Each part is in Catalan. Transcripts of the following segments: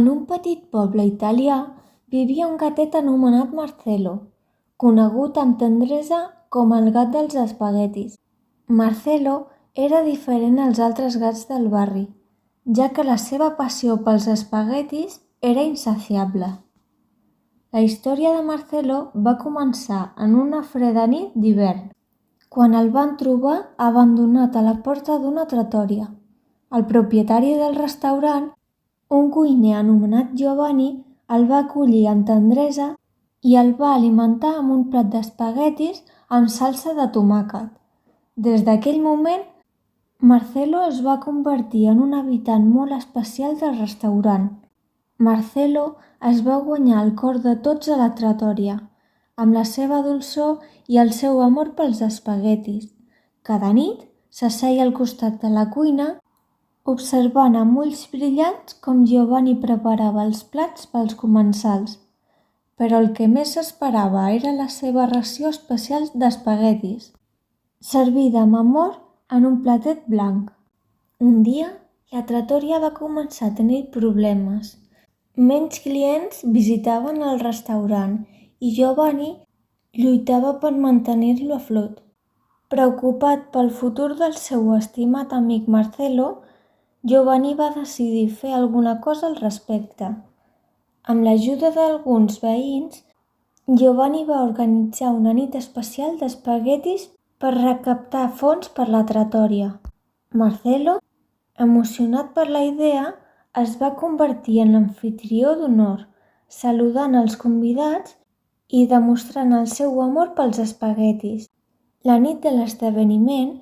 En un petit poble italià vivia un gatet anomenat Marcello, conegut amb tendresa com el gat dels espaguetis. Marcello era diferent als altres gats del barri, ja que la seva passió pels espaguetis era insaciable. La història de Marcello va començar en una freda nit d'hivern, quan el van trobar abandonat a la porta d'una trattoria. El propietari del restaurant, un cuiner anomenat Giovanni, el va acollir amb tendresa i el va alimentar amb un plat d'espaguetis amb salsa de tomàquet. Des d'aquell moment, Marcello es va convertir en un habitant molt especial del restaurant. Marcello es va guanyar el cor de tots a la trattoria, amb la seva dolçor i el seu amor pels espaguetis. Cada nit s'asseia al costat de la cuina, observant amb ulls brillants com Giovanni preparava els plats pels comensals. Però el que més esperava era la seva ració especial d'espaguetis, servida amb amor en un platet blanc. Un dia, la trattoria va començar a tenir problemes. Menys clients visitaven el restaurant i Giovanni lluitava per mantenir-lo a flot. Preocupat pel futur del seu estimat amic Marcello, Giovanni va decidir fer alguna cosa al respecte. Amb l'ajuda d'alguns veïns, Giovanni va organitzar una nit especial d'espaguetis per recaptar fons per la trattoria. Marcello, emocionat per la idea, es va convertir en l'amfitrió d'honor, saludant els convidats i demostrant el seu amor pels espaguetis. La nit de l'esdeveniment,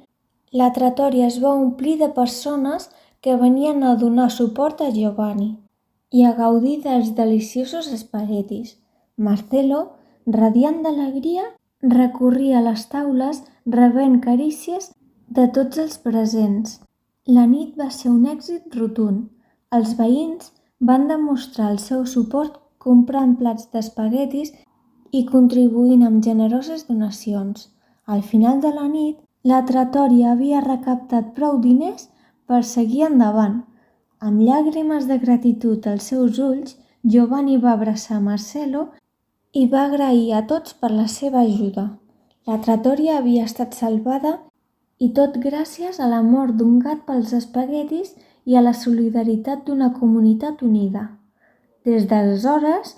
la trattoria es va omplir de persones que venien a donar suport a Giovanni i a gaudir dels deliciosos espaguetis. Marcello, radiant d'alegria, recorria les taules rebent carícies de tots els presents. La nit va ser un èxit rotund. Els veïns van demostrar el seu suport comprant plats d'espaguetis i contribuint amb generoses donacions. Al final de la nit, la trattoria havia recaptat prou diners per seguir endavant. Amb llàgrimes de gratitud als seus ulls, Giovanni va abraçar Marcello i va agrair a tots per la seva ajuda. La trattoria havia estat salvada i tot gràcies a l'amor d'un gat pels espaguetis i a la solidaritat d'una comunitat unida. Des d'aleshores,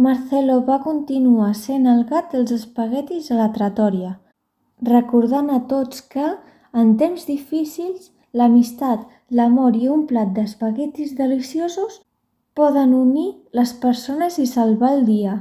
Marcello va continuar sent el gat dels espaguetis a la trattoria, recordant a tots que, en temps difícils, l'amistat, l'amor i un plat d'espaguetis deliciosos poden unir les persones i salvar el dia.